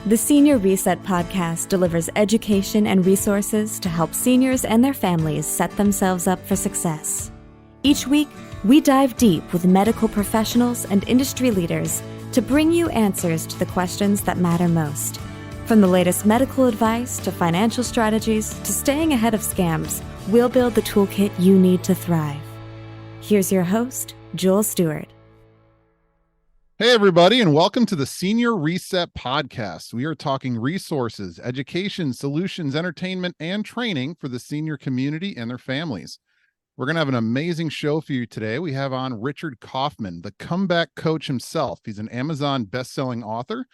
The Senior Reset podcast delivers education and resources to help seniors and their families set themselves up for success. Each week, we dive deep with medical professionals and industry leaders to bring you answers to the questions that matter most. From the latest medical advice to financial strategies to staying ahead of scams, we'll build the toolkit you need to thrive. Here's your host, Joel Stewart. Hey, everybody, and welcome to the Senior Reset podcast. We are talking resources, education, solutions, entertainment, and training for the senior community and their families. We're going to have an amazing show for you today. We have on Richard Kauffman, the comeback coach himself. He's an Amazon best-selling author,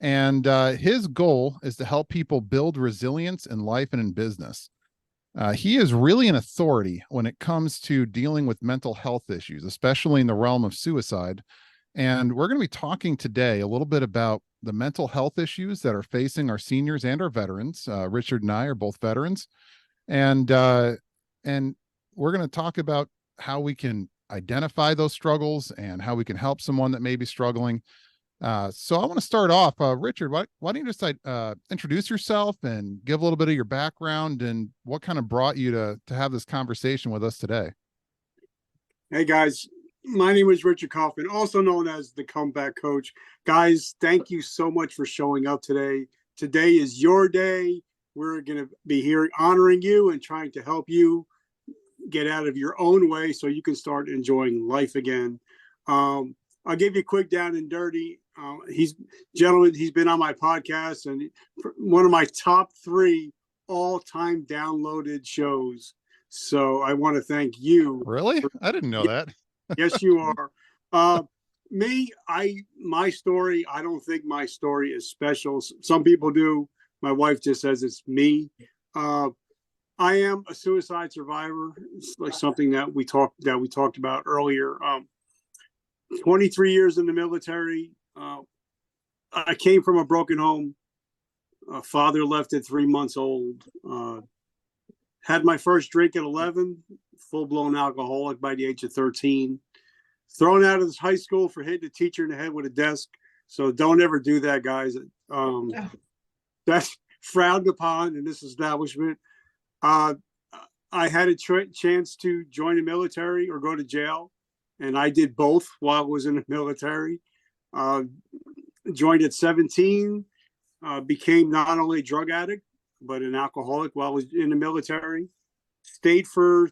and his goal is to help people build resilience in life and in business. He is really an authority when it comes to dealing with mental health issues, especially in the realm of suicide. And we're going to be talking today a little bit about the mental health issues that are facing our seniors and our veterans. Richard and I are both veterans. And we're going to talk about how we can identify those struggles and how we can help someone that may be struggling. So I want to start off, Richard, why don't you just introduce yourself and give a little bit of your background and what kind of brought you to have this conversation with us today? Hey, guys. My name is Richard Kauffman, also known as the Comeback Coach. Guys, thank you so much for showing up today. Today is your day. We're going to be here honoring you and trying to help you get out of your own way so you can start enjoying life again. I'll give you a quick down and dirty. He's been on my podcast and one of my top 3 all-time downloaded shows. So I want to thank you. Really? I didn't know that. Yes, you are. My story, I don't think my story is special. Some people do. My wife just says it's me. I am a suicide survivor. It's like something that we talked about earlier. 23 years in the military. I came from a broken home. Father left at 3 months old. Had my first drink at 11, full-blown alcoholic by the age of 13. Thrown out of this high school for hitting a teacher in the head with a desk. So don't ever do that, guys. That's frowned upon in this establishment. I had a chance to join the military or go to jail, and I did both while I was in the military. Joined at 17, became not only a drug addict, but an alcoholic while I was in the military. Stayed for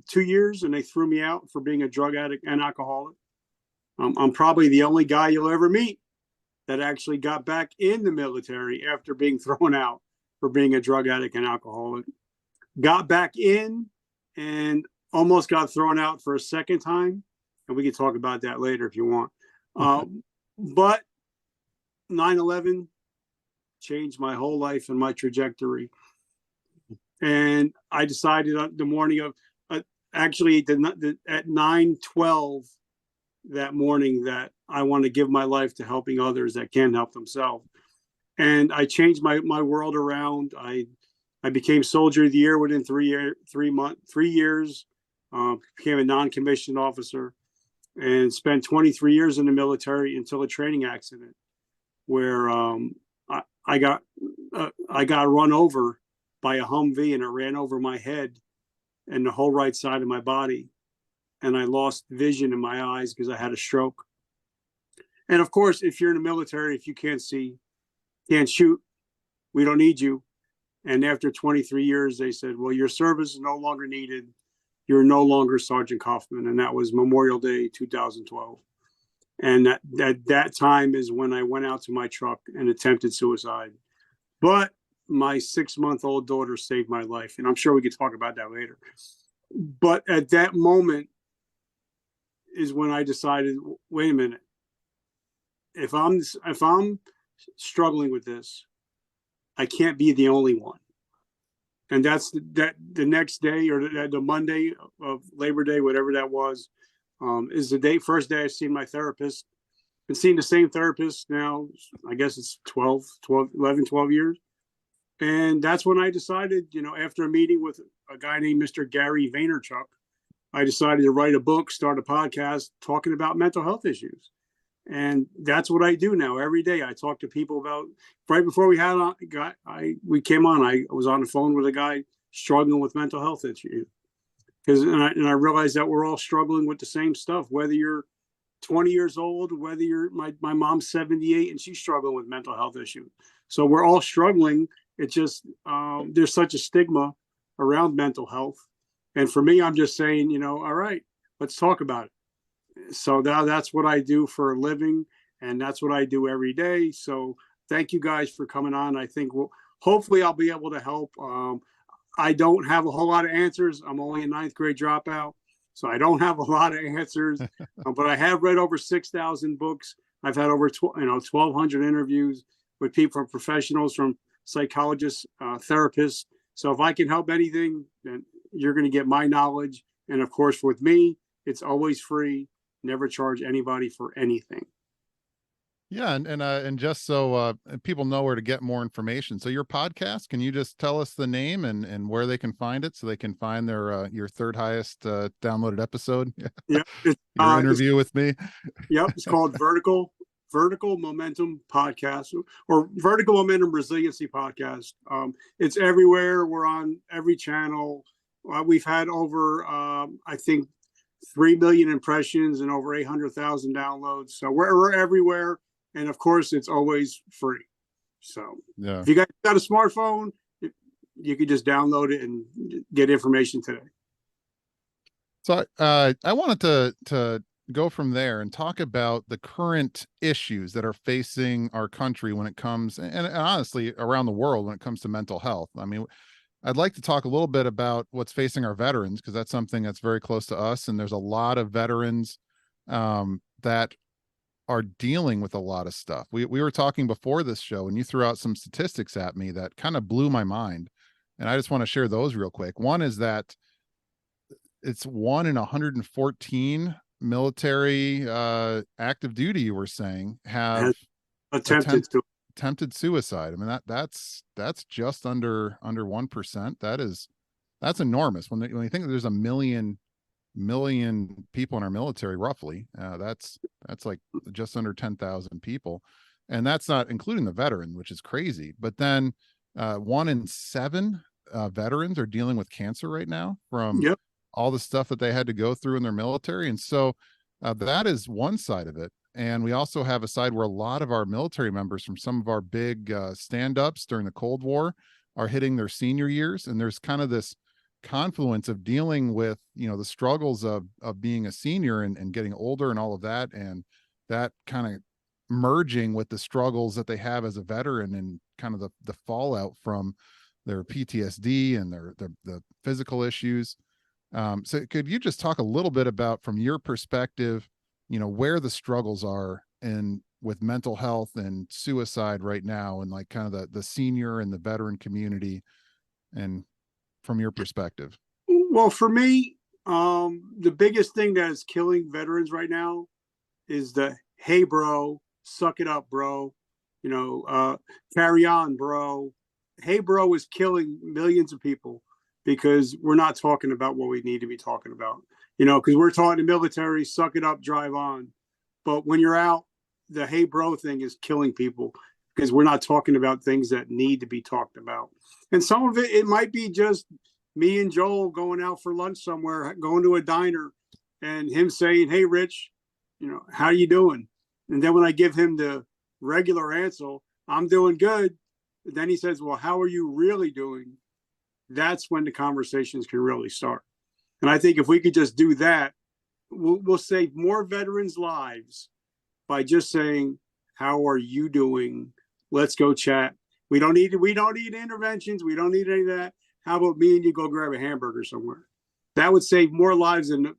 2 years, and they threw me out for being a drug addict and alcoholic. I'm probably the only guy you'll ever meet that actually got back in the military after being thrown out for being a drug addict and alcoholic. Got back in and almost got thrown out for a second time, and we can talk about that later if you want. But 9/11 changed my whole life and my trajectory. And I decided on the morning of, at 9/12 that morning, that I want to give my life to helping others that can't help themselves. And I changed my world around. I became Soldier of the Year within 3 years, became a non-commissioned officer, and spent 23 years in the military until a training accident where I got run over by a Humvee, and it ran over my head and the whole right side of my body. And I lost vision in my eyes because I had a stroke. And of course, if you're in the military, if you can't see, can't shoot, we don't need you. And after 23 years, they said, well, your service is no longer needed. You're no longer Sergeant Kauffman. And that was Memorial Day, 2012. And that time is when I went out to my truck and attempted suicide. But my 6-month-old daughter saved my life. And I'm sure we could talk about that later. But at that moment is when I decided, wait a minute. If I'm struggling with this, I can't be the only one. And that's the next day, or the Monday of Labor Day, whatever that was, is the first day I've seen my therapist. Been seeing the same therapist now, I guess it's 11, 12 years. And that's when I decided, after a meeting with a guy named Mr. Gary Vaynerchuk, I decided to write a book, start a podcast talking about mental health issues. And that's what I do now every day. I talk to people about, right before we had on, we came on, I was on the phone with a guy struggling with mental health issues. And I realized that we're all struggling with the same stuff, whether you're 20 years old, whether you're my mom's 78 and she's struggling with mental health issues. So we're all struggling. It's just there's such a stigma around mental health. And for me, I'm just saying, all right, let's talk about it. So that's what I do for a living, and that's what I do every day. So thank you guys for coming on. I think hopefully I'll be able to help. I don't have a whole lot of answers. I'm only a ninth grade dropout, so I don't have a lot of answers, but I have read over 6,000 books. I've had over 1,200 interviews with people, from professionals, from psychologists, therapists. So if I can help anything, then you're going to get my knowledge. And of course, with me, it's always free. Never charge anybody for anything. Yeah, and just so people know where to get more information. So your podcast, can you just tell us the name and where they can find it, so they can find their your third highest downloaded episode? Yeah, your interview with me. Yep, it's called Vertical Momentum Podcast, or Vertical Momentum Resiliency Podcast. It's everywhere. We're on every channel. We've had over I think 3 million impressions and over 800,000 downloads. So we're everywhere. And of course, it's always free. So yeah, if you guys got a smartphone, you could just download it and get information today. So I wanted to go from there and talk about the current issues that are facing our country when it comes, and honestly, around the world when it comes to mental health. I mean, I'd like to talk a little bit about what's facing our veterans, because that's something that's very close to us. And there's a lot of veterans that are dealing with a lot of stuff. We were talking before this show, and you threw out some statistics at me that kind of blew my mind. And I just want to share those real quick. One is that it's 1 in 114 military active duty, you were saying, have attempted suicide. I mean, that's just under 1%. That's enormous. When you think that there's a million people in our military, roughly, that's like just under 10,000 people, and that's not including the veteran, which is crazy. But then 1 in 7 veterans are dealing with cancer right now from all the stuff that they had to go through in their military. And so that is one side of it. And we also have a side where a lot of our military members from some of our big stand-ups during the Cold War are hitting their senior years. And there's kind of this confluence of dealing with, the struggles of being a senior and getting older and all of that. And that kind of merging with the struggles that they have as a veteran, and kind of the fallout from their PTSD and the physical issues. So could you just talk a little bit about, from your perspective, where the struggles are with mental health and suicide right now, and like kind of the senior and the veteran community, and from your perspective? Well, for me, the biggest thing that is killing veterans right now is the, hey, bro, suck it up, bro. Carry on, bro. Hey, bro is killing millions of people, because we're not talking about what we need to be talking about. Because we're taught in the military, suck it up, drive on. But when you're out, the hey, bro thing is killing people, because we're not talking about things that need to be talked about. And some of it might be just me and Joel going out for lunch somewhere, going to a diner, and him saying, hey, Rich, how you doing? And then when I give him the regular answer, I'm doing good. Then he says, well, how are you really doing? That's when the conversations can really start. And I think if we could just do that, we'll save more veterans' lives by just saying, how are you doing? Let's go chat. We don't need interventions. We don't need any of that. How about me and you go grab a hamburger somewhere? That would save more lives than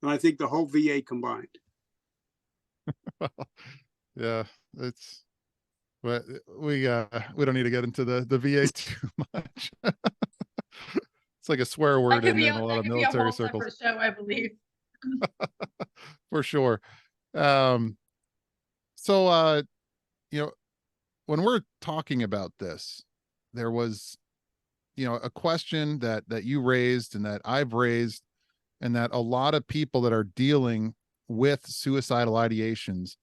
I think the whole VA combined. Yeah, but we don't need to get into the VA too much. It's like a swear word in a lot of military circles. Show, I believe. For sure. So when we're talking about this, there was a question that you raised, and that I've raised, and that a lot of people that are dealing with suicidal ideations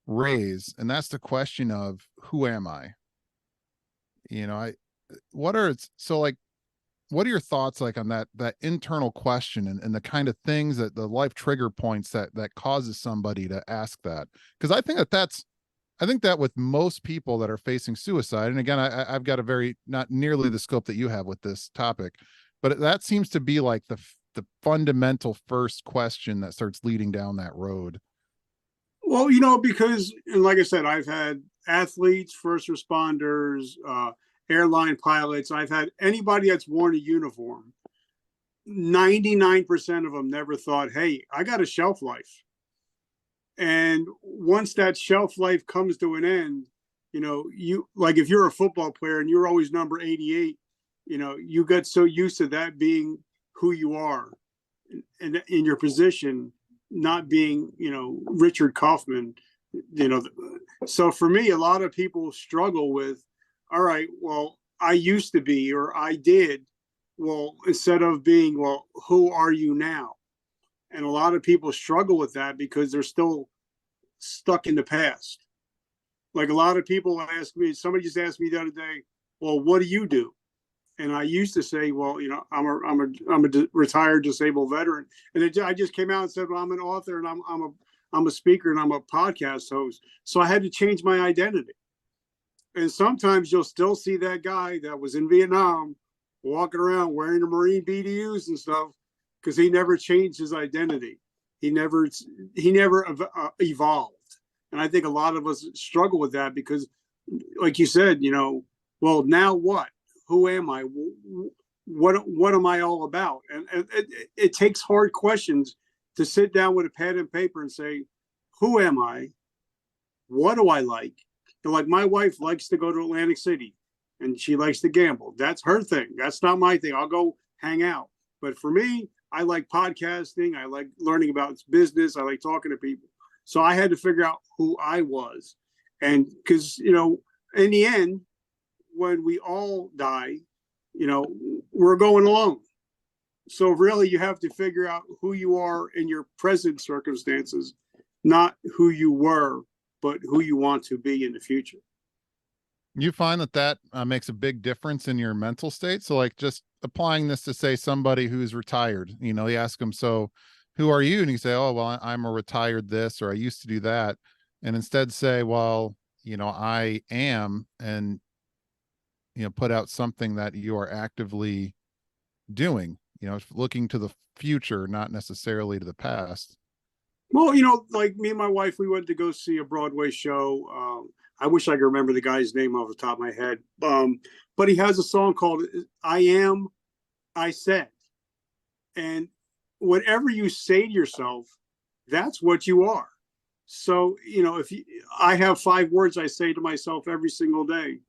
raise, and that's the question of who am I? You know, I what are so like what are your thoughts like on that internal question and the kind of things that the life trigger points that causes somebody to ask that? Because I think that with most people that are facing suicide, and again, I've got a very not nearly the scope that you have with this topic, but that seems to be like the fundamental first question that starts leading down that road. Well, because, and like I said, I've had athletes, first responders, airline pilots. I've had anybody that's worn a uniform. 99% of them never thought, hey, I got a shelf life. And once that shelf life comes to an end, you like if you're a football player and you're always number 88, you get so used to that being who you are and in your position, not being, Richard Kauffman, So for me, a lot of people struggle with, all right, well, I used to be, or I did. Well, instead of being, well, who are you now? And a lot of people struggle with that because they're still stuck in the past. Like a lot of people ask me, somebody just asked me the other day, well, what do you do? And I used to say, well, I'm a retired disabled veteran. And I just came out and said, well, I'm an author and I'm a speaker and I'm a podcast host. So I had to change my identity. And sometimes you'll still see that guy that was in Vietnam walking around wearing the Marine BDUs and stuff because he never changed his identity. He never evolved. And I think a lot of us struggle with that because, like you said, well, now what? Who am I? What am I all about? And it takes hard questions to sit down with a pen and paper and say, who am I? What do I like? And like my wife likes to go to Atlantic City and she likes to gamble. That's her thing. That's not my thing. I'll go hang out. But for me, I like podcasting. I like learning about business. I like talking to people. So I had to figure out who I was. And because, in the end, when we all die, we're going alone. So really you have to figure out who you are in your present circumstances, not who you were, but who you want to be in the future. You find that makes a big difference in your mental state. So like just applying this to say somebody who's retired, you ask them, so who are you? And you say, oh, well, I'm a retired this, or I used to do that. And instead say, well, I am, and, put out something that you are actively doing, looking to the future, not necessarily to the past. Well, like me and my wife, we went to go see a Broadway show. I wish I could remember the guy's name off the top of my head. But he has a song called I Am, I Said. And whatever you say to yourself, that's what you are. So, I have 5 words I say to myself every single day.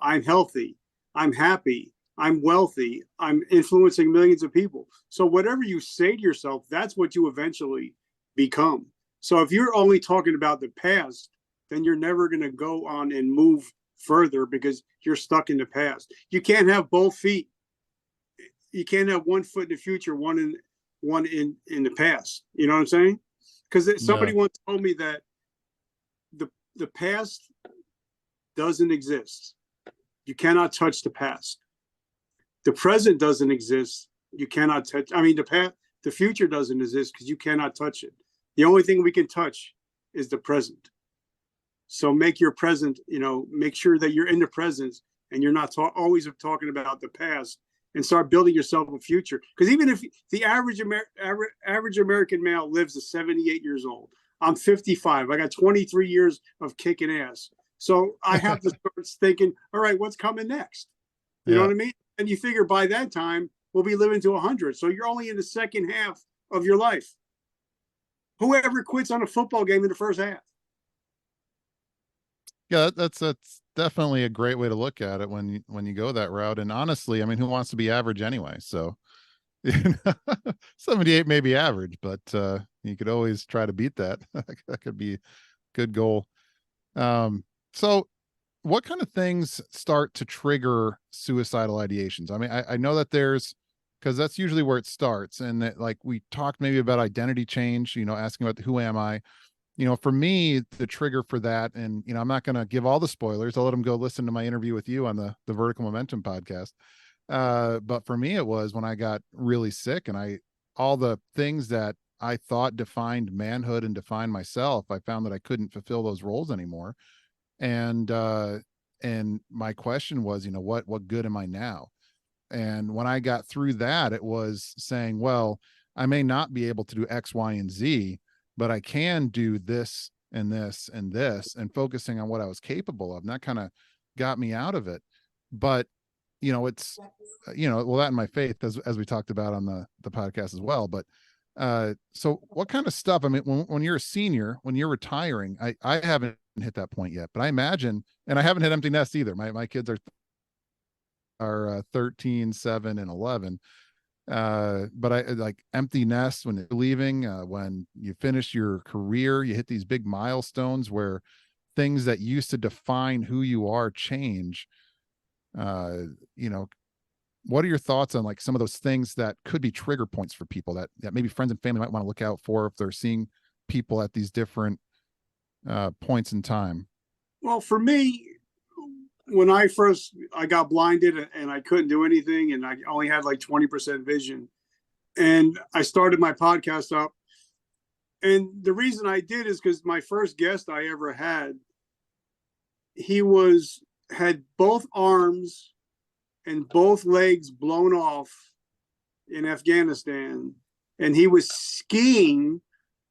I'm healthy, I'm happy, I'm wealthy, I'm influencing millions of people. So whatever you say to yourself, that's what you eventually become. So if you're only talking about the past, then you're never going to go on and move further because you're stuck in the past. You can't have both feet. You can't have one foot in the future, one in the past. You know what I'm saying? Because somebody once told me that the past doesn't exist. You cannot touch the past. The present doesn't exist. You cannot touch. I mean, the future doesn't exist because you cannot touch it. The only thing we can touch is the present. So make your present, make sure that you're in the present and you're not always talking about the past, and start building yourself a future. Because even if the average American male lives to 78 years old, I'm 55. I got 23 years of kicking ass. So I have to start thinking, all right, what's coming next? You know what I mean? And you figure by that time, we'll be living to 100. So you're only in the second half of your life. Whoever quits on a football game in the first half? Yeah, that's definitely a great way to look at it when you go that route. And honestly, I mean, who wants to be average anyway? So 78 may be average, but you could always try to beat that. That could be a good goal. So what kind of things start to trigger suicidal ideations? I mean, I know that because that's usually where it starts. And that, like we talked maybe about identity change, asking about who am I? for me, the trigger for that, and, I'm not going to give all the spoilers. I'll let them go listen to my interview with you on the Vertical Momentum podcast. But for me, it was when I got really sick, and all the things that I thought defined manhood and defined myself, I found that I couldn't fulfill those roles anymore. And my question was, what good am I now? And when I got through that, it was saying, well, I may not be able to do X, Y, and Z, but I can do this and this and this, and focusing on what I was capable of. And that kind of got me out of it. But, it's, well, that and my faith, as we talked about on the podcast as well. But so what kind of stuff, I mean, when you're a senior, when you're retiring, I haven't hit that point yet, but I imagine, and I haven't hit empty nest either. My kids are 13, 7, and 11. But I like empty nest when you're leaving, when you finish your career, you hit these big milestones where things that used to define who you are change. What are your thoughts on like some of those things that could be trigger points for people that maybe friends and family might want to look out for if they're seeing people at these different points in time? Well, for me, when I got blinded and I couldn't do anything, and I only had like 20% vision, and I started my podcast up. And the reason I did is because my first guest I ever had, he had both arms and both legs blown off in Afghanistan. And he was skiing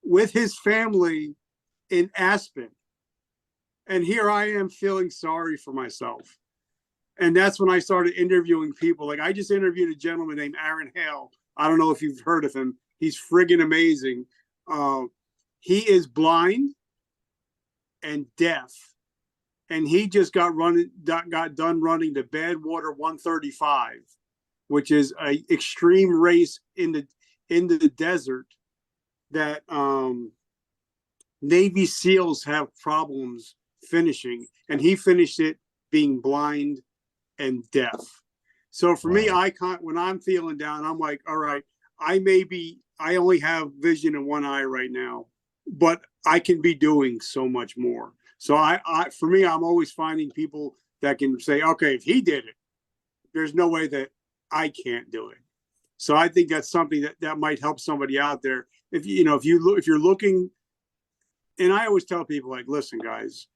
with his family in Aspen. And here I am feeling sorry for myself. And that's when I started interviewing people. Like I just interviewed a gentleman named Aaron Hale. I don't know if you've heard of him. He's friggin' amazing. He is blind and deaf. And he just got done running the Badwater 135, which is an extreme race in the desert that Navy SEALs have problems finishing, and he finished it being blind and deaf. So for me, when I'm feeling down, I'm like, all right, I only have vision in one eye right now, but I can be doing so much more. So for me, I'm always finding people that can say, okay, if he did it, there's no way that I can't do it. So I think that's something that might help somebody out there. If you're looking, and I always tell people, like, listen, guys,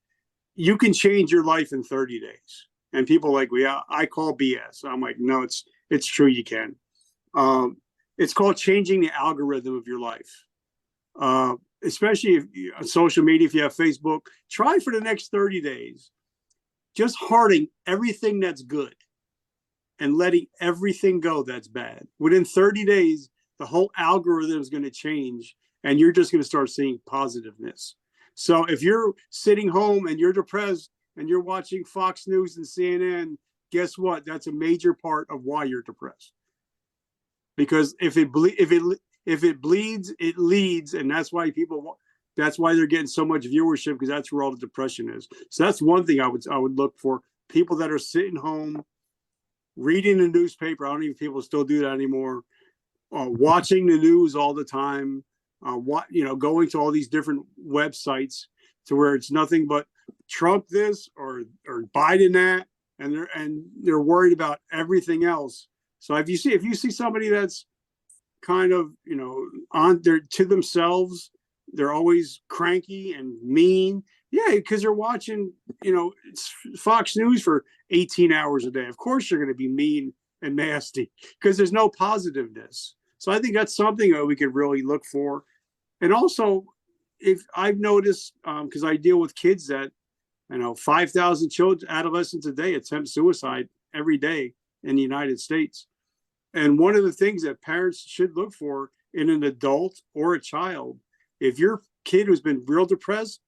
you can change your life in 30 days. And people are like, well, I call BS. I'm like, no, it's true. You can. It's called changing the algorithm of your life. Especially if on social media, if you have Facebook, try for the next 30 days, just hearting everything that's good and letting everything go that's bad. Within 30 days, the whole algorithm is going to change, and you're just going to start seeing positiveness. So if you're sitting home and you're depressed and you're watching Fox News and CNN, guess what? That's a major part of why you're depressed. Because if it bleeds, it leads, and that's why they're getting so much viewership, because that's where all the depression is. So that's one thing I would look for. People that are sitting home, reading the newspaper. I don't even people still do that anymore. Watching the news all the time. Going to all these different websites to where it's nothing but Trump this or Biden that, and they're worried about everything else. So if you see somebody that's kind of, on there to themselves, they're always cranky and mean. Yeah, because they're watching, it's Fox News for 18 hours a day. Of course, you're going to be mean and nasty because there's no positiveness. So I think that's something that we could really look for. And also, if I've noticed, because I deal with kids that, 5,000 children, adolescents a day attempt suicide every day in the United States. And one of the things that parents should look for in an adult or a child, if your kid who's been real depressed,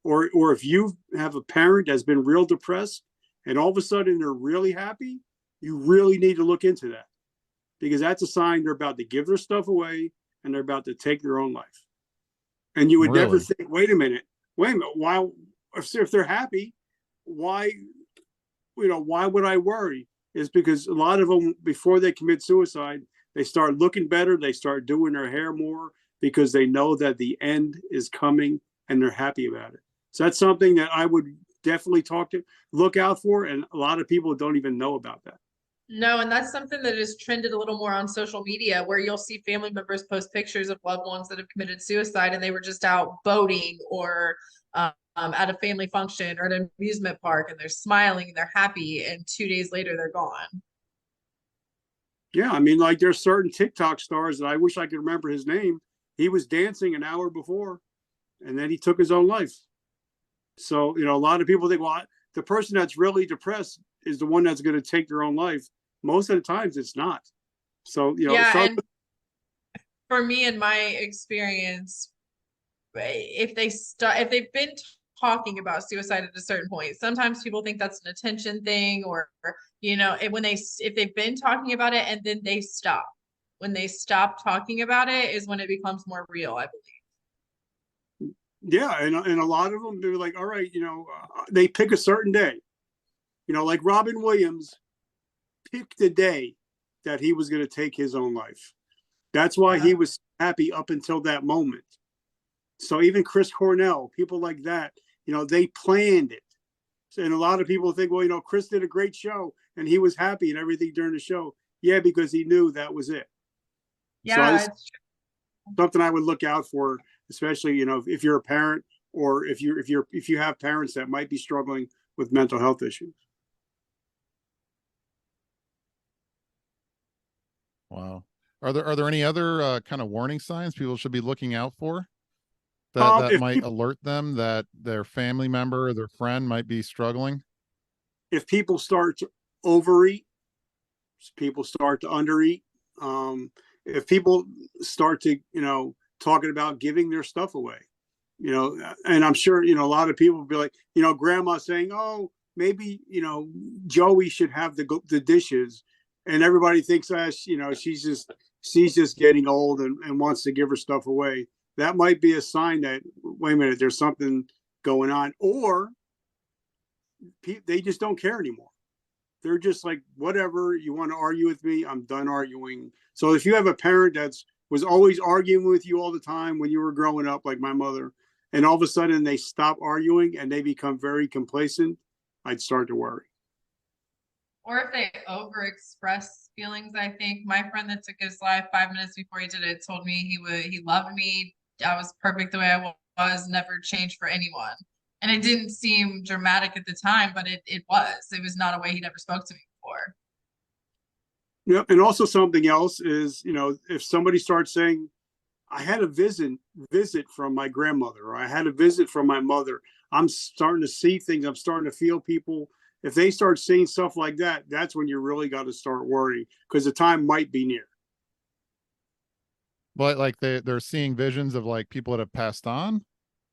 or if you have a parent that's been real depressed and all of a sudden they're really happy, you really need to look into that, because that's a sign they're about to give their stuff away and they're about to take their own life. And you would never think, wait a minute, why, if they're happy, why would I worry? Is because a lot of them, before they commit suicide, they start looking better. They start doing their hair more because they know that the end is coming and they're happy about it. So that's something that I would definitely look out for. And a lot of people don't even know about that. No, and that's something that is trended a little more on social media, where you'll see family members post pictures of loved ones that have committed suicide, and they were just out boating or at a family function or at an amusement park, and they're smiling and they're happy, and 2 days later they're gone. Yeah, I mean, like there's certain TikTok stars that I wish I could remember his name. He was dancing an hour before, and then he took his own life. So, a lot of people think, well, the person that's really depressed is the one that's going to take their own life. Most of the times it's not. So, and for me, in my experience, if they've been talking about suicide at a certain point, sometimes people think that's an attention thing, or if they've been talking about it and then they stop. When they stop talking about it is when it becomes more real, I believe. Yeah, and a lot of them, they're like, all right, they pick a certain day. Like Robin Williams picked the day that he was going to take his own life. That's why he was happy up until that moment. So even Chris Cornell, people like that, they planned it. And a lot of people think, well, Chris did a great show and he was happy and everything during the show. Yeah, because he knew that was it. Yeah, so something I would look out for, especially if you're a parent, or if you have parents that might be struggling with mental health issues. Wow. Are there any other kind of warning signs people should be looking out for that might alert them that their family member or their friend might be struggling? If people start to overeat, people start to undereat, if people start to, talking about giving their stuff away, and I'm sure, a lot of people will be like, grandma saying, oh, maybe, Joey should have the dishes. And everybody thinks, she's just getting old and wants to give her stuff away. That might be a sign that, wait a minute, there's something going on. Or they just don't care anymore. They're just like, whatever, you want to argue with me, I'm done arguing. So if you have a parent was always arguing with you all the time when you were growing up, like my mother, and all of a sudden they stop arguing and they become very complacent, I'd start to worry. Or if they overexpress feelings. I think my friend that took his life 5 minutes before he did it told me he loved me. I was perfect the way I was, never changed for anyone. And it didn't seem dramatic at the time, but it was not a way he'd ever spoke to me before. Yep. And also something else is, if somebody starts saying, I had a visit from my grandmother, or I had a visit from my mother, I'm starting to see things, I'm starting to feel people. If they start seeing stuff like that, that's when you really got to start worrying, because the time might be near. But like they're seeing visions of like people that have passed on,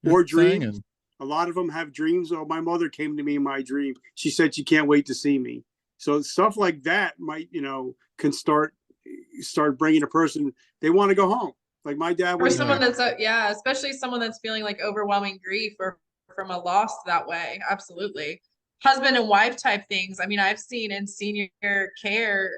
or dreams. A lot of them have dreams. Oh, my mother came to me in my dream. She said she can't wait to see me. So stuff like that might, can start bringing a person, they want to go home. Like my dad. Or someone that's, especially someone that's feeling like overwhelming grief or from a loss that way. Absolutely. Husband and wife type things. I mean, I've seen in senior care,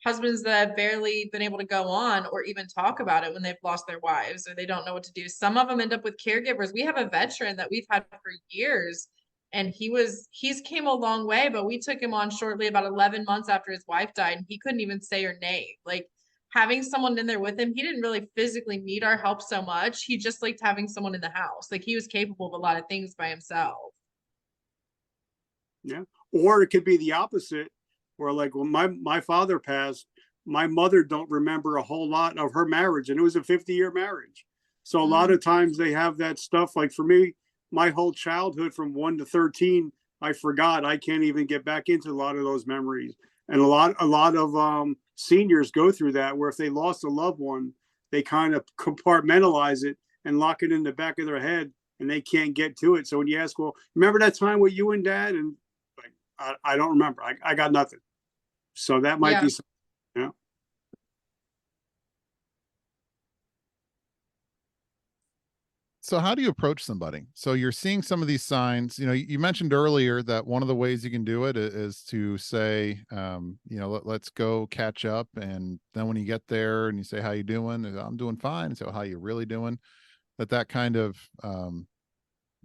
husbands that have barely been able to go on or even talk about it when they've lost their wives or they don't know what to do. Some of them end up with caregivers. We have a veteran that we've had for years, and he's came a long way, but we took him on shortly, about 11 months after his wife died, and he couldn't even say her name. Like, having someone in there with him, he didn't really physically need our help so much. He just liked having someone in the house. Like, he was capable of a lot of things by himself. Yeah. Or it could be the opposite, where like when my father passed, my mother don't remember a whole lot of her marriage, and it was a 50-year marriage. So a lot of times they have that stuff. Like for me, my whole childhood from 1 to 13, I forgot. I can't even get back into a lot of those memories. And a lot of seniors go through that, where if they lost a loved one, they kind of compartmentalize it and lock it in the back of their head, and they can't get to it. So when you ask, well, remember that time with you and dad? And like, I don't remember. I got nothing. So that might be something. Yeah. So how do you approach somebody? So you're seeing some of these signs. You mentioned earlier that one of the ways you can do it is to say, let's go catch up. And then when you get there and you say, how you doing? I'm doing fine. And so how you really doing? that kind of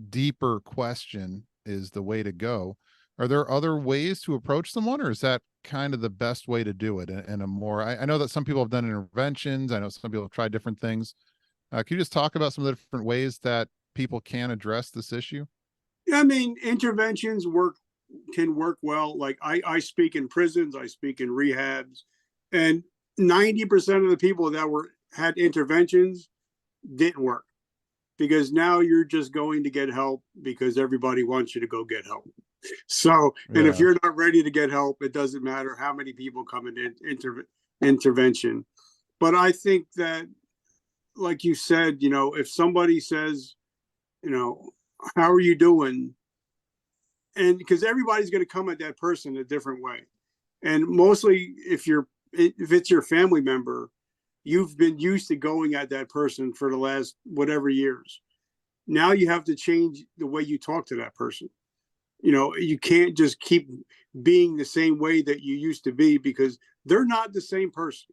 deeper question is the way to go. Are there other ways to approach someone, or is that kind of the best way to do it in a more, I know that some people have done interventions. I know some people have tried different things. Can you just talk about some of the different ways that people can address this issue? Yeah, I mean, interventions can work well. Like I speak in prisons, I speak in rehabs, and 90% of the people that had interventions didn't work, because now you're just going to get help because everybody wants you to go get help. So, and if you're not ready to get help, it doesn't matter how many people come in intervention. But I think that, like you said, if somebody says, how are you doing? And because everybody's going to come at that person a different way. And mostly if it's your family member, you've been used to going at that person for the last whatever years. Now you have to change the way you talk to that person. You can't just keep being the same way that you used to be, because they're not the same person.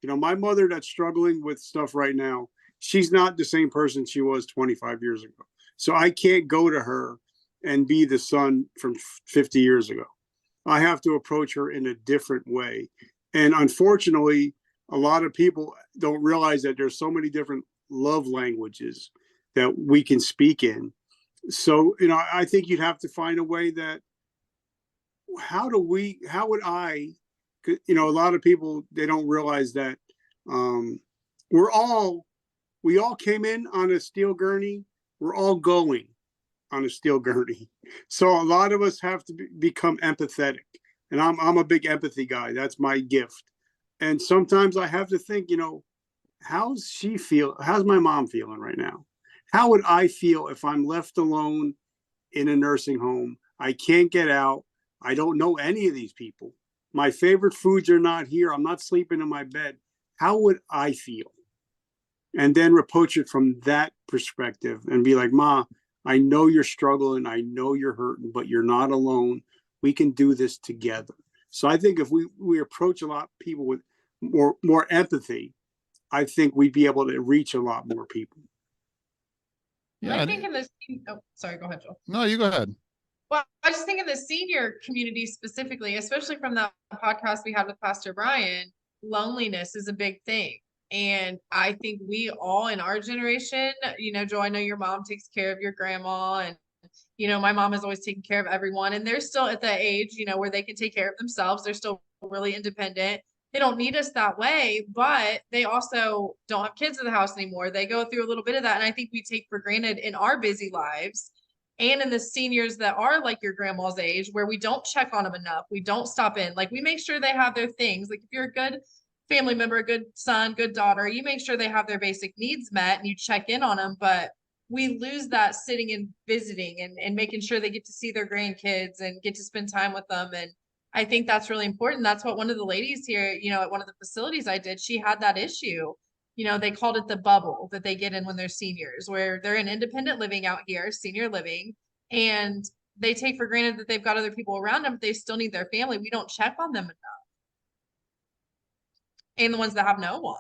My mother that's struggling with stuff right now, she's not the same person she was 25 years ago. So I can't go to her and be the son from 50 years ago. I have to approach her in a different way. And unfortunately, a lot of people don't realize that there's so many different love languages that we can speak in. So, I think you'd have to find a way that, how would I, a lot of people, they don't realize that we all came in on a steel gurney. We're all going on a steel gurney. So a lot of us have to become empathetic. And I'm a big empathy guy. That's my gift. And sometimes I have to think, how's she feel? How's my mom feeling right now? How would I feel if I'm left alone in a nursing home? I can't get out. I don't know any of these people. My favorite foods are not here. I'm not sleeping in my bed. How would I feel? And then approach it from that perspective and be like, Ma, I know you're struggling. I know you're hurting, but you're not alone. We can do this together. So I think if we approach a lot of people with more empathy, I think we'd be able to reach a lot more people. Yeah. I think in this, oh, sorry, go ahead, Joel. No, you go ahead. Well, I just think in the senior community specifically, especially from that podcast we had with Pastor Brian, loneliness is a big thing. And I think we all in our generation, Joel, I know your mom takes care of your grandma, and, my mom has always taken care of everyone. And they're still at that age, where they can take care of themselves. They're still really independent. They don't need us that way, but they also don't have kids in the house anymore. They go through a little bit of that. And I think we take for granted in our busy lives, and in the seniors that are like your grandma's age, where we don't check on them enough. We don't stop in. Like, we make sure they have their things. Like, if you're a good family member, a good son, good daughter, you make sure they have their basic needs met and you check in on them. But we lose that sitting and visiting and making sure they get to see their grandkids and get to spend time with them. And I think that's really important. That's what one of the ladies here, at one of the facilities I did, she had that issue. They called it the bubble that they get in when they're seniors, where they're in independent living out here, senior living, and they take for granted that they've got other people around them, but they still need their family. We don't check on them enough. And the ones that have no one.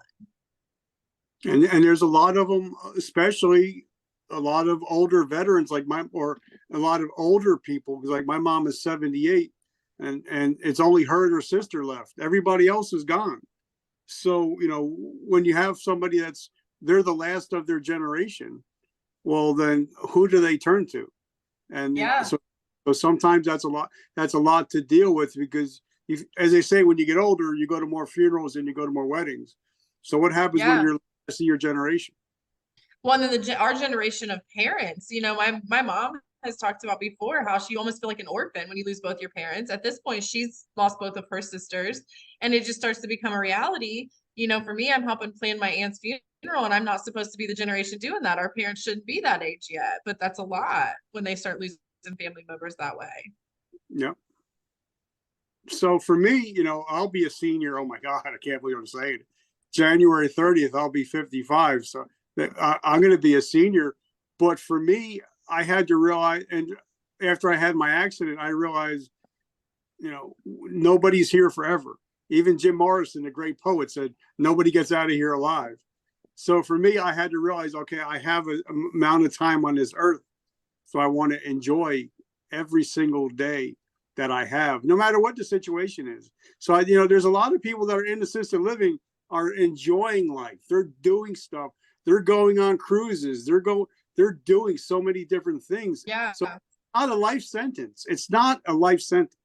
And there's a lot of them, especially a lot of older veterans or a lot of older people, like my mom is 78 and it's only her and her sister left. Everybody else is gone. So, when you have somebody they're the last of their generation, well, then who do they turn to? And so sometimes that's a lot to deal with, because as they say, when you get older, you go to more funerals and you go to more weddings. So what happens when you're last of your generation? Well, and then our generation of parents, my mom has talked about before how she almost feel like an orphan when you lose both your parents. At this point, she's lost both of her sisters, and it just starts to become a reality. For me, I'm helping plan my aunt's funeral, and I'm not supposed to be the generation doing that. Our parents shouldn't be that age yet, but that's a lot when they start losing family members that way. Yeah. So for me, I'll be a senior. Oh my God, I can't believe I'm saying it. January 30th, I'll be 55. So I'm going to be a senior. But for me, I had to realize, and after I had my accident, I realized, nobody's here forever. Even Jim Morrison, the great poet, said, nobody gets out of here alive. So for me, I had to realize, okay, I have an amount of time on this earth. So I want to enjoy every single day that I have, no matter what the situation is. So there's a lot of people that are in assisted living are enjoying life. They're doing stuff. They're going on cruises. They're doing so many different things. Yeah. So it's not a life sentence. It's not a life sentence.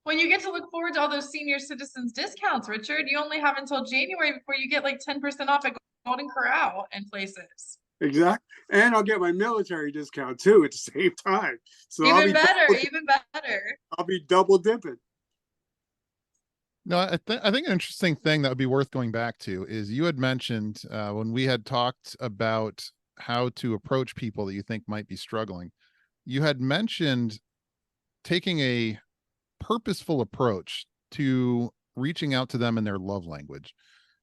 Well, you get to look forward to all those senior citizens discounts, Richard. You only have until January before you get like 10% off at Golden Corral and places. Exactly. And Think my military discount too at the same time. So even better. I'll be double dipping. No, I think an interesting thing that would be worth going back to is you had mentioned when we had talked about how to approach people that you think might be struggling, you had mentioned taking a purposeful approach to reaching out to them in their love language.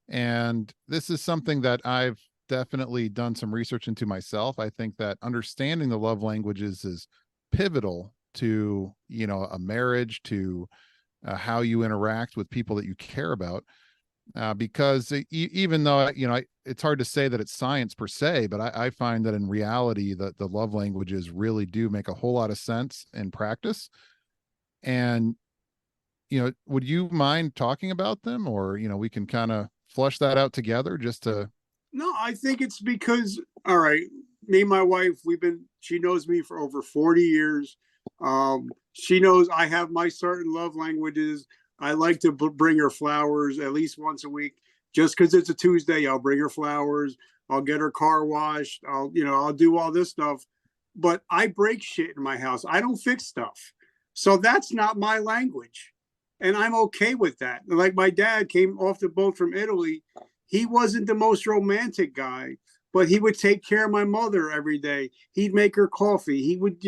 And this is something that I've definitely done some research into myself. I think that understanding the love languages is pivotal to, a marriage, to how you interact with people that you care about. Because even though, it's hard to say that it's science per se, but I find that in reality, the love languages really do make a whole lot of sense in practice. And, would you mind talking about them, or, we can kind of flush that out together just to. No, I think it's because, all right, me and my wife, she knows me for over 40 years. She knows I have my certain love languages. I like to bring her flowers at least once a week. Just because it's a Tuesday, I'll bring her flowers. I'll get her car washed. I'll do all this stuff. But I break shit in my house. I don't fix stuff. So that's not my language. And I'm okay with that. Like my dad came off the boat from Italy. He wasn't the most romantic guy, but he would take care of my mother every day. He'd make her coffee. He would,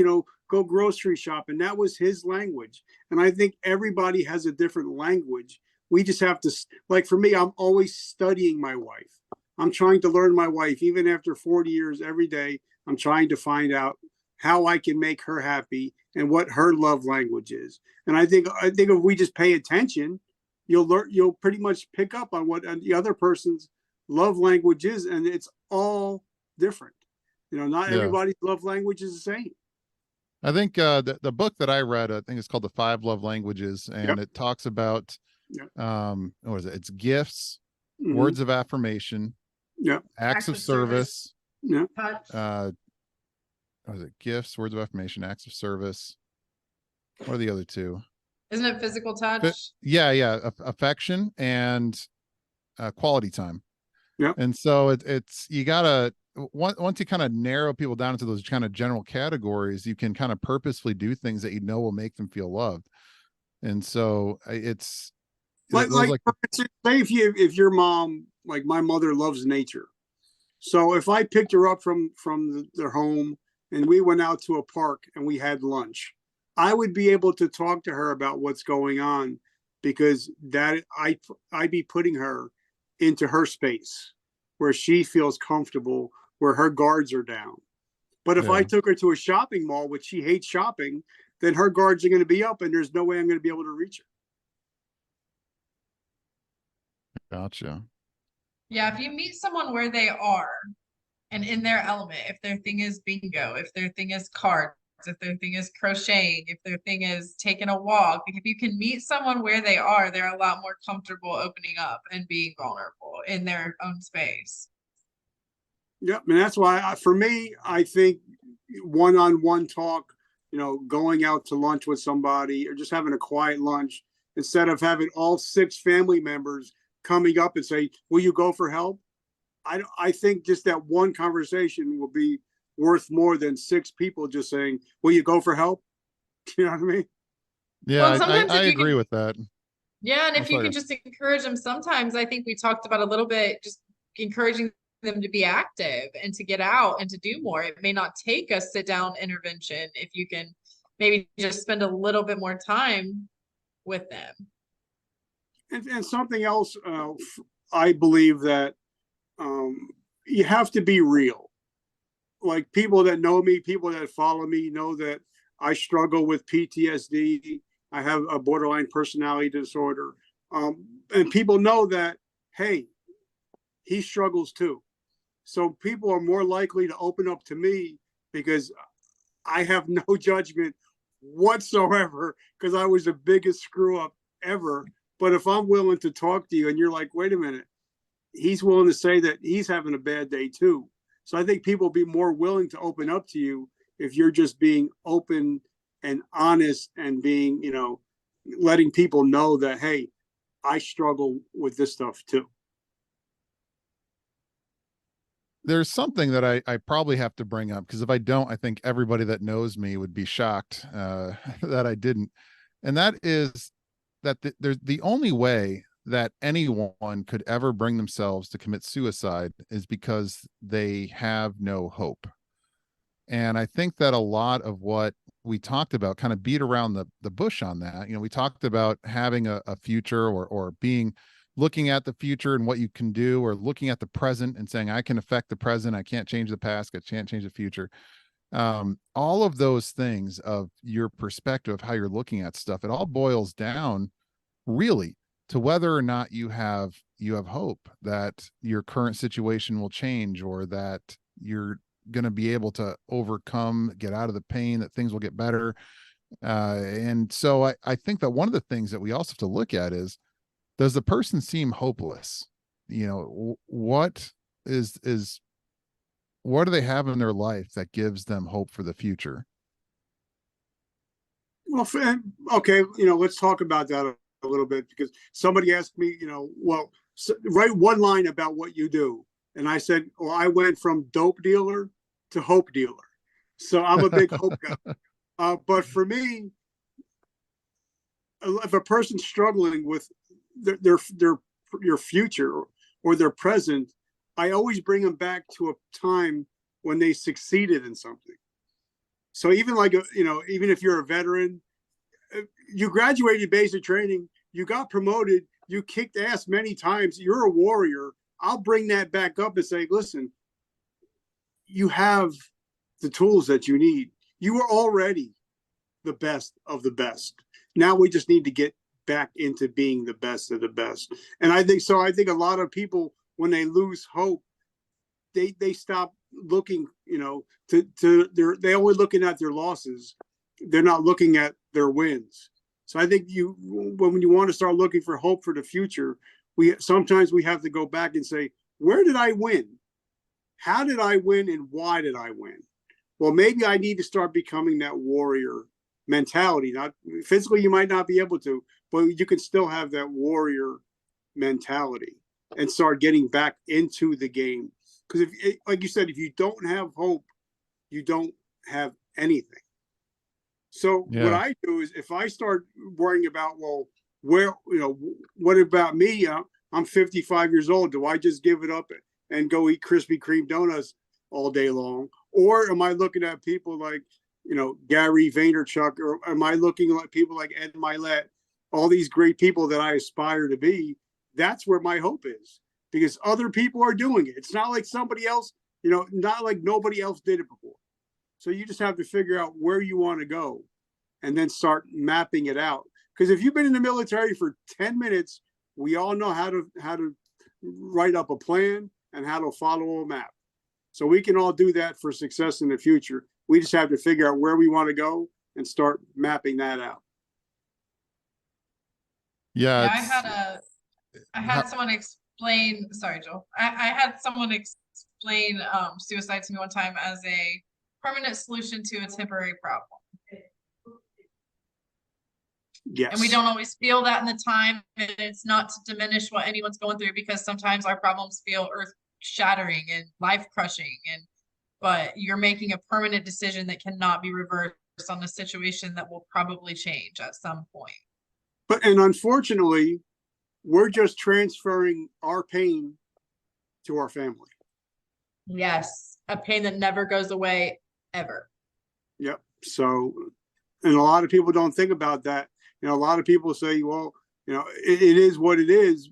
go grocery shopping. That was his language. And I think everybody has a different language. We just have to, like for me, I'm always studying my wife. I'm trying to learn my wife. Even after 40 years, every day, I'm trying to find out how I can make her happy and what her love language is. And I think if we just pay attention, you'll pretty much pick up on what the other person's love language is, and it's all different. Not everybody's love language is the same. I think the book that I read, I think it's called The 5 Love Languages, and it talks about what is it? It's gifts, words of affirmation, acts of service, touch. What is it? Gifts, words of affirmation, acts of service. What are the other two? Isn't it physical touch? Affection and quality time. Yeah. And so it's you gotta once you kind of narrow people down into those kind of general categories, you can kind of purposefully do things that will make them feel loved. And so it's like say if your mom, like my mother, loves nature. So if I picked her up from their home and we went out to a park and we had lunch, I would be able to talk to her about what's going on, because that I'd be putting her into her space where she feels comfortable, where her guards are down. But if I took her to a shopping mall, which she hates shopping, then her guards are going to be up and there's no way I'm going to be able to reach her. Gotcha. Yeah, if you meet someone where they are and in their element, if their thing is bingo, if their thing is cards, if their thing is crocheting, if their thing is taking a walk, if you can meet someone where they are, they're a lot more comfortable opening up and being vulnerable in their own space. Yep. And that's why for me, I think one-on-one talk, going out to lunch with somebody or just having a quiet lunch, instead of having all 6 family members coming up and say, will you go for help? I think just that one conversation will be worth more than 6 people just saying, will you go for help? You know what I mean? Yeah, well, I agree with that. Yeah. And if you can just encourage them, sometimes I think we talked about a little bit, just encouraging them to be active and to get out and to do more. It may not take a sit down intervention if you can maybe just spend a little bit more time with them. And something else, I believe that you have to be real. Like people that know me, people that follow me know that I struggle with PTSD. I have a borderline personality disorder. And people know that, hey, he struggles too. So people are more likely to open up to me because I have no judgment whatsoever, because I was the biggest screw up ever. But if I'm willing to talk to you and you're like, wait a minute, he's willing to say that he's having a bad day too. So I think people will be more willing to open up to you if you're just being open and honest and being, letting people know that, hey, I struggle with this stuff too. There's something that I probably have to bring up, because if I don't, I think everybody that knows me would be shocked that I didn't. And that is that there's the only way that anyone could ever bring themselves to commit suicide is because they have no hope. And I think that a lot of what we talked about kind of beat around the bush on that. We talked about having a future or looking at the future and what you can do, or looking at the present and saying, I can affect the present. I can't change the past. I can't change the future. All of those things of your perspective, of how you're looking at stuff, it all boils down really to whether or not you have hope that your current situation will change, or that you're going to be able to overcome, get out of the pain, that things will get better. And so I think that one of the things that we also have to look at is, does the person seem hopeless? What what do they have in their life that gives them hope for the future? Well, okay, let's talk about that a little bit, because somebody asked me, write one line about what you do. And I said, well, I went from dope dealer to hope dealer. So I'm a big hope guy. But for me, if a person's struggling with your future or their present, I always bring them back to a time when they succeeded in something. So even even if you're a veteran, you graduated basic training, you got promoted, you kicked ass many times, you're a warrior. I'll bring that back up and say, listen, you have the tools that you need. You were already the best of the best. Now we just need to get back into being the best of the best. And I think a lot of people, when they lose hope, they stop looking, they're only looking at their losses. They're not looking at their wins. So I think when you want to start looking for hope for the future, sometimes we have to go back and say, where did I win? How did I win, and why did I win? Well, maybe I need to start becoming that warrior mentality. Not physically, you might not be able to, but you can still have that warrior mentality and start getting back into the game. Because like you said, if you don't have hope, you don't have anything. So what I do is, if I start worrying about, well, what about me? I'm 55 years old. Do I just give it up and go eat Krispy Kreme donuts all day long? Or am I looking at people like, Gary Vaynerchuk, or am I looking at people like Ed Milet, all these great people that I aspire to be? That's where my hope is, because other people are doing it. It's not like somebody else, not like nobody else did it before. So you just have to figure out where you want to go and then start mapping it out. Because if you've been in the military for 10 minutes, we all know how to write up a plan and how to follow a map. So we can all do that for success in the future. We just have to figure out where we want to go and start mapping that out. Yeah. I had someone explain, sorry, Joel. I had someone explain suicide to me one time as a permanent solution to a temporary problem. Yes. And we don't always feel that in the time. And it's not to diminish what anyone's going through, because sometimes our problems feel earth shattering and life crushing, but you're making a permanent decision that cannot be reversed on a situation that will probably change at some point. And unfortunately, we're just transferring our pain to our family. Yes, a pain that never goes away ever. Yep. So, and a lot of people don't think about that. A lot of people say, well, it is what it is.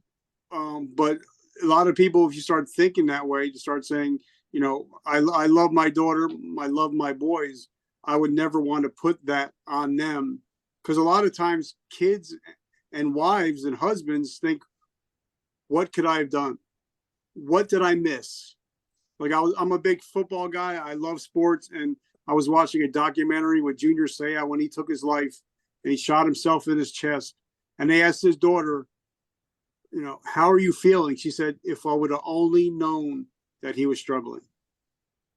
But a lot of people, if you start thinking that way, you start saying, I love my daughter, I love my boys. I would never want to put that on them. Because a lot of times kids and wives and husbands think, what could I have done? what did I miss? Like I'm a big football guy. I love sports. And I was watching a documentary with Junior Seau when he took his life and he shot himself in his chest. And they asked his daughter, you know, how are you feeling? She said, if I would have only known that he was struggling.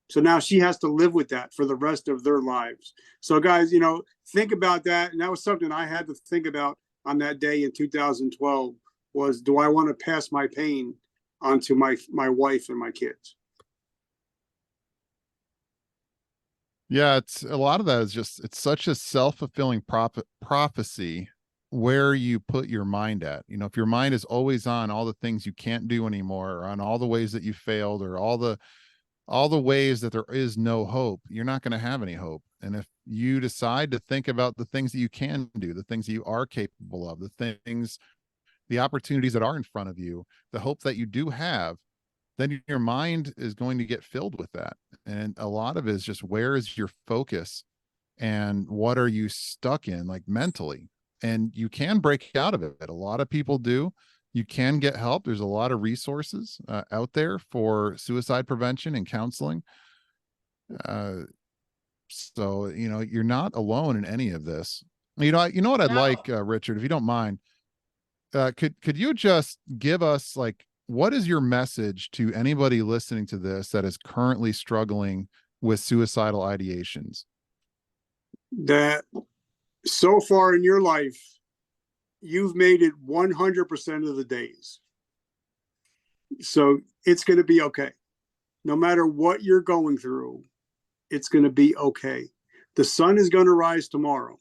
So now she has to live with that for the rest of their lives. So guys, you know, think about that. And that was something I had to think about on that day in 2012 was, do I want to pass my pain onto my wife and my kids? Yeah, it's a lot of that is just, it's such a self-fulfilling prophecy where you put your mind at. You know, if your mind is always on all the things you can't do anymore, or on all the ways that you failed, or all the ways that there is no hope, you're not going to have any hope. And if you decide to think about the things that you can do, the things that you are capable of, the opportunities that are in front of you, the hope that you do have, then your mind is going to get filled with that. And a lot of it is just, where is your focus and what are you stuck in, like mentally? And you can break out of it. A lot of people do. You can get help. There's a lot of resources out there for suicide prevention and counseling. So, you know, you're not alone in any of this. You know what I'd like, Richard, if you don't mind, could you just give us, like, what is your message to anybody listening to this that is currently struggling with suicidal ideations? That so far in your life, you've made it 100% of the days. So it's going to be okay. No matter what you're going through, it's going to be okay. The sun is going to rise tomorrow.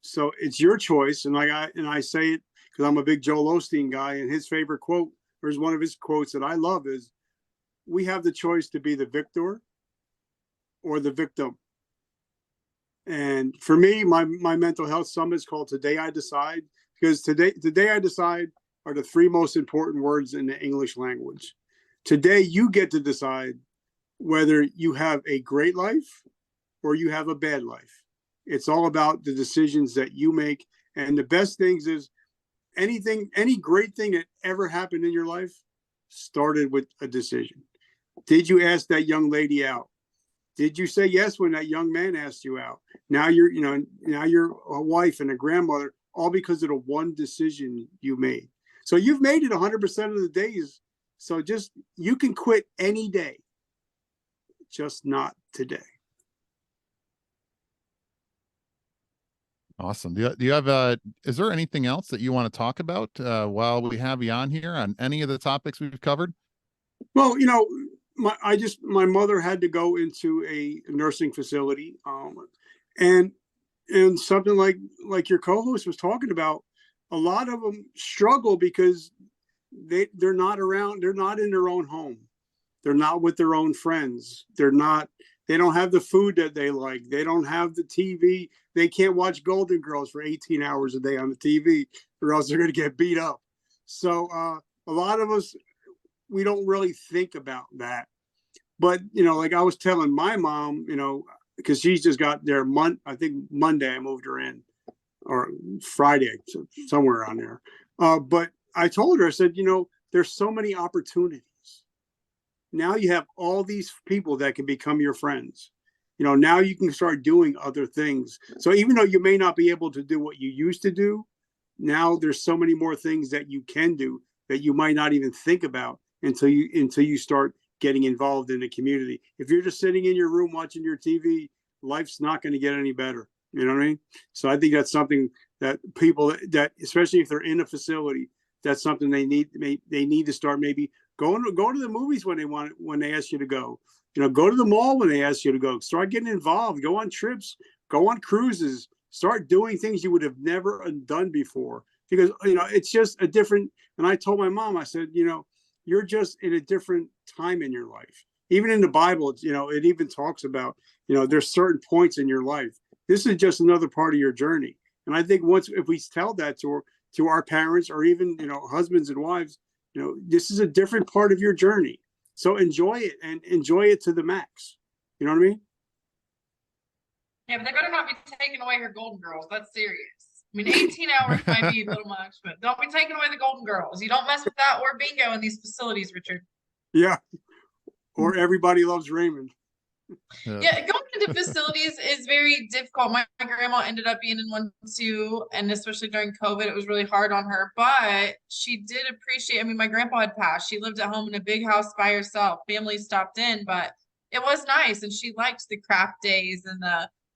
So it's your choice. And I say it because I'm a big Joel Osteen guy, and his favorite quote, or one of his quotes that I love, is, we have the choice to be the victor or the victim. And for me, my mental health summit is called Today I Decide, because today I decide are the three most important words in the English language. Today, you get to decide whether you have a great life or you have a bad life. It's all about the decisions that you make. And the best things is, any great thing that ever happened in your life started with a decision. Did you ask that young lady out? Did you say yes when that young man asked you out? Now you're a wife and a grandmother, all because of the one decision you made. So you've made it 100% of the days. So you can quit any day, just not today. Awesome. Do you have is there anything else that you want to talk about while we have you on here on any of the topics we've covered? Well, my mother had to go into a nursing facility, and something like your co-host was talking about, a lot of them struggle because they're not around, they're not in their own home, they're not with their own friends, they don't have the food that they like, they don't have the TV, they can't watch Golden Girls for 18 hours a day on the TV, or else they're going to get beat up. So a lot of us, we don't really think about that. But, like I was telling my mom, because she's just got there, I think Monday I moved her in, or Friday, somewhere around there. But I told her, I said, there's so many opportunities. Now you have all these people that can become your friends. Now you can start doing other things. So even though you may not be able to do what you used to do, now there's so many more things that you can do that you might not even think about until you start getting involved in the community. If you're just sitting in your room watching your TV, life's not going to get any better. You know what I mean? So I think that's something that people that, especially if they're in a facility, that's something they need to start maybe go to the movies when they ask you to go. Go to the mall when they ask you to go. Start getting involved. Go on trips. Go on cruises. Start doing things you would have never done before. Because it's just a different. And I told my mom, I said, you're just in a different time in your life. Even in the Bible, it even talks about, there's certain points in your life. This is just another part of your journey. And I think if we tell that to our parents, or even, husbands and wives, this is a different part of your journey. So enjoy it, and enjoy it to the max. You know what I mean? Yeah, but they better not be taking away her Golden Girls. That's serious. I mean, 18 hours might be a little much, but don't be taking away the Golden Girls. You don't mess with that or bingo in these facilities, Richard. Yeah. Or Everybody Loves Raymond. Yeah, going into facilities is very difficult. My grandma ended up being in one too, and especially during COVID, it was really hard on her. But she did appreciate. I mean, my grandpa had passed. She lived at home in a big house by herself. Family stopped in, but it was nice, and she liked the craft days and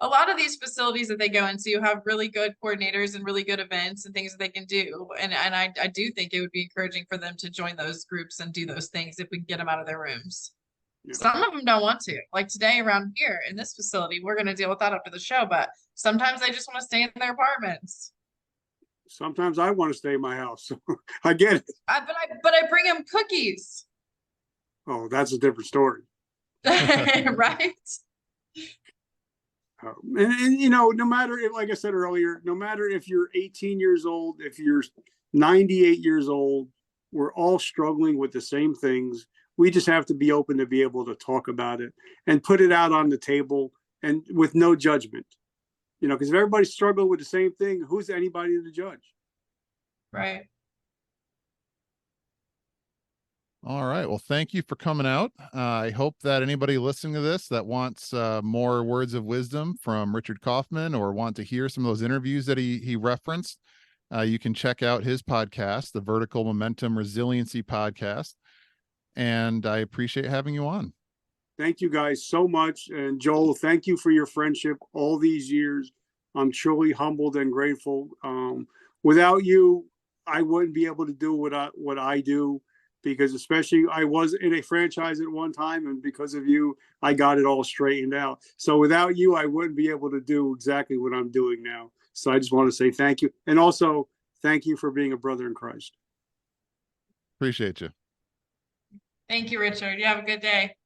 a lot of these facilities that they go into have really good coordinators and really good events and things that they can do. And I do think it would be encouraging for them to join those groups and do those things if we can get them out of their rooms. Yeah. Some of them don't want to. Like today around here in this facility, we're going to deal with that after the show, but sometimes they just want to stay in their apartments. Sometimes I want to stay in my house. I get it. But I bring them cookies. Oh, that's a different story. Right? And you know, no matter if, like I said earlier, no matter if you're 18 years old, if you're 98 years old, we're all struggling with the same things. We just have to be open to be able to talk about it and put it out on the table and with no judgment. You know, because if everybody's struggling with the same thing, who's anybody to judge? Right. All right. Well, thank you for coming out. I hope that anybody listening to this that wants more words of wisdom from Richard Kauffman or want to hear some of those interviews that he referenced, you can check out his podcast, the Vertical Momentum Resiliency Podcast. And I appreciate having you on. Thank you guys so much. And Joel, thank you for your friendship all these years. I'm truly humbled and grateful. Without you, I wouldn't be able to do what I do, because especially I was in a franchise at one time, and because of you, I got it all straightened out. So without you, I wouldn't be able to do exactly what I'm doing now. So I just want to say thank you. And also thank you for being a brother in Christ. Appreciate you. Thank you, Richard. You have a good day.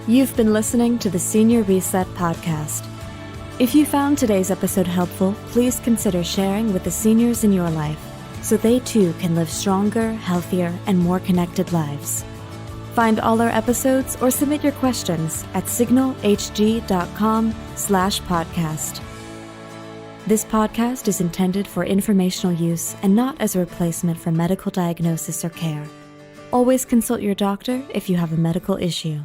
You've been listening to the Senior Reset Podcast. If you found today's episode helpful, please consider sharing with the seniors in your life so they too can live stronger, healthier, and more connected lives. Find all our episodes or submit your questions at signalhg.com/podcast. This podcast is intended for informational use and not as a replacement for medical diagnosis or care. Always consult your doctor if you have a medical issue.